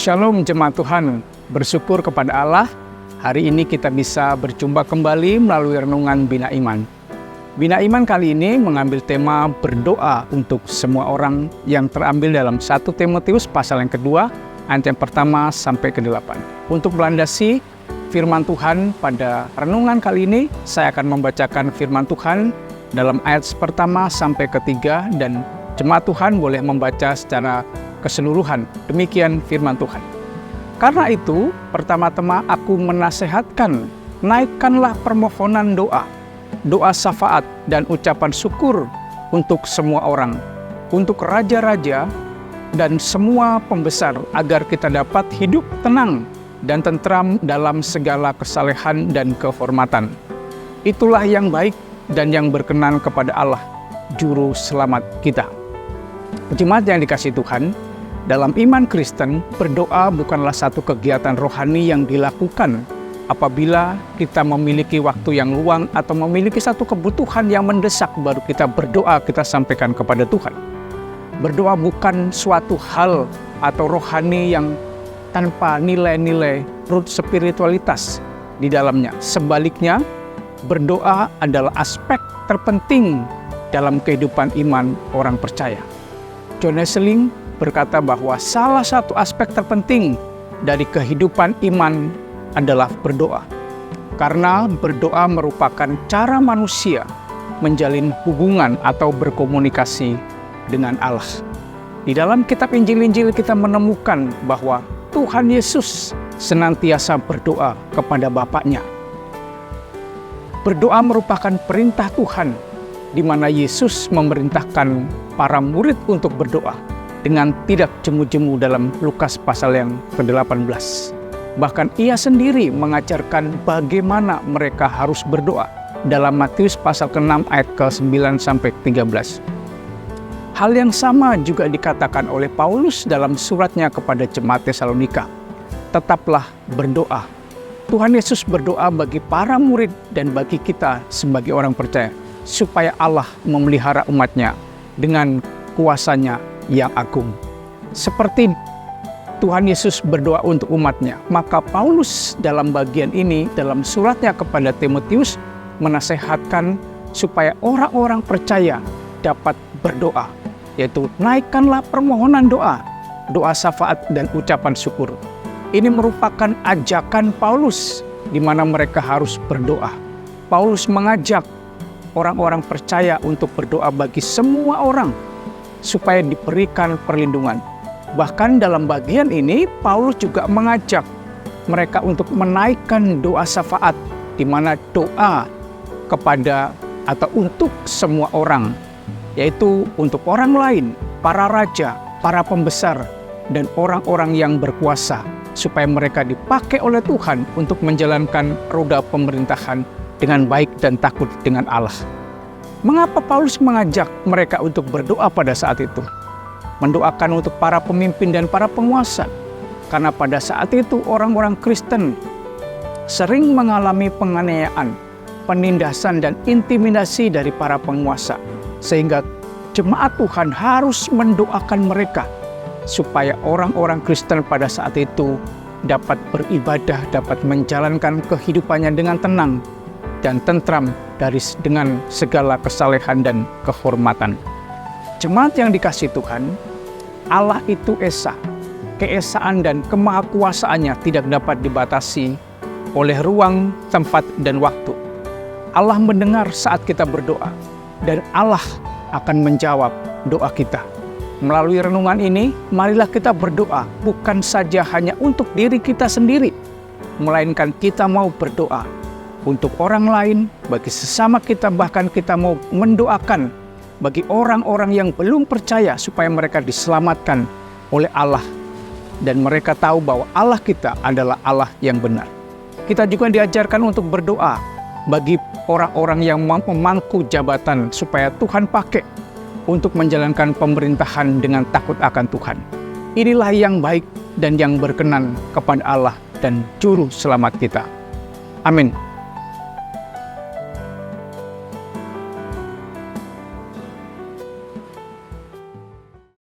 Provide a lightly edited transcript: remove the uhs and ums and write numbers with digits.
Shalom jemaat Tuhan, bersyukur kepada Allah. Hari ini kita bisa berjumpa kembali melalui renungan Bina Iman. Bina Iman kali ini mengambil tema berdoa untuk semua orang yang terambil dalam 1 Timotius pasal yang kedua, ayat yang pertama sampai ke-8. Untuk melandasi firman Tuhan pada renungan kali ini, saya akan membacakan firman Tuhan dalam ayat pertama sampai ketiga dan jemaat Tuhan boleh membaca secara keseluruhan. Demikian firman Tuhan. Karena itu, pertama-tama aku menasehatkan, naikkanlah permohonan doa, doa syafaat dan ucapan syukur untuk semua orang, untuk raja-raja dan semua pembesar, agar kita dapat hidup tenang dan tentram dalam segala kesalehan dan kehormatan. Itulah yang baik dan yang berkenan kepada Allah, Juru Selamat kita. Jemaat yang dikasihi Tuhan, dalam iman Kristen, berdoa bukanlah satu kegiatan rohani yang dilakukan apabila kita memiliki waktu yang luang atau memiliki satu kebutuhan yang mendesak, baru kita berdoa, kita sampaikan kepada Tuhan. Berdoa bukan suatu hal atau rohani yang tanpa nilai-nilai root spiritualitas di dalamnya. Sebaliknya, berdoa adalah aspek terpenting dalam kehidupan iman orang percaya. John Wesley berkata bahwa salah satu aspek terpenting dari kehidupan iman adalah berdoa. Karena berdoa merupakan cara manusia menjalin hubungan atau berkomunikasi dengan Allah. Di dalam kitab Injil-Injil kita menemukan bahwa Tuhan Yesus senantiasa berdoa kepada Bapaknya. Berdoa merupakan perintah Tuhan, di mana Yesus memerintahkan para murid untuk berdoa dengan tidak jemu-jemu dalam Lukas pasal yang ke-18. Bahkan ia sendiri mengajarkan bagaimana mereka harus berdoa dalam Matius pasal ke-6 ayat ke-9 sampai 13. Hal yang sama juga dikatakan oleh Paulus dalam suratnya kepada jemaat Tesalonika. Tetaplah berdoa. Tuhan Yesus berdoa bagi para murid dan bagi kita sebagai orang percaya, supaya Allah memelihara umatnya dengan kuasanya yang agung. Seperti Tuhan Yesus berdoa untuk umatnya, maka Paulus dalam bagian ini, dalam suratnya kepada Timotius, menasehatkan supaya orang-orang percaya dapat berdoa, yaitu naikkanlah permohonan doa, doa syafaat dan ucapan syukur. Ini merupakan ajakan Paulus di mana mereka harus berdoa. Paulus mengajak orang-orang percaya untuk berdoa bagi semua orang supaya diberikan perlindungan. Bahkan dalam bagian ini Paulus juga mengajak mereka untuk menaikkan doa syafaat, di mana doa kepada atau untuk semua orang, yaitu untuk orang lain, para raja, para pembesar, dan orang-orang yang berkuasa, supaya mereka dipakai oleh Tuhan untuk menjalankan roda pemerintahan dengan baik dan takut dengan Allah. Mengapa Paulus mengajak mereka untuk berdoa pada saat itu? Mendoakan untuk para pemimpin dan para penguasa. Karena pada saat itu orang-orang Kristen sering mengalami penganiayaan, penindasan dan intimidasi dari para penguasa. Sehingga jemaat Tuhan harus mendoakan mereka supaya orang-orang Kristen pada saat itu dapat beribadah, dapat menjalankan kehidupannya dengan tenang dan tentram dengan segala kesalehan dan kehormatan. Jemaat yang dikasihi Tuhan, Allah itu esa. Keesaan dan kemahakuasaannya tidak dapat dibatasi oleh ruang, tempat, dan waktu. Allah mendengar saat kita berdoa, dan Allah akan menjawab doa kita. Melalui renungan ini, marilah kita berdoa bukan saja hanya untuk diri kita sendiri, melainkan kita mau berdoa untuk orang lain, bagi sesama kita, bahkan kita mau mendoakan bagi orang-orang yang belum percaya supaya mereka diselamatkan oleh Allah dan mereka tahu bahwa Allah kita adalah Allah yang benar. Kita juga diajarkan untuk berdoa bagi orang-orang yang memangku jabatan supaya Tuhan pakai untuk menjalankan pemerintahan dengan takut akan Tuhan. Inilah yang baik dan yang berkenan kepada Allah dan Juru Selamat kita. Amin.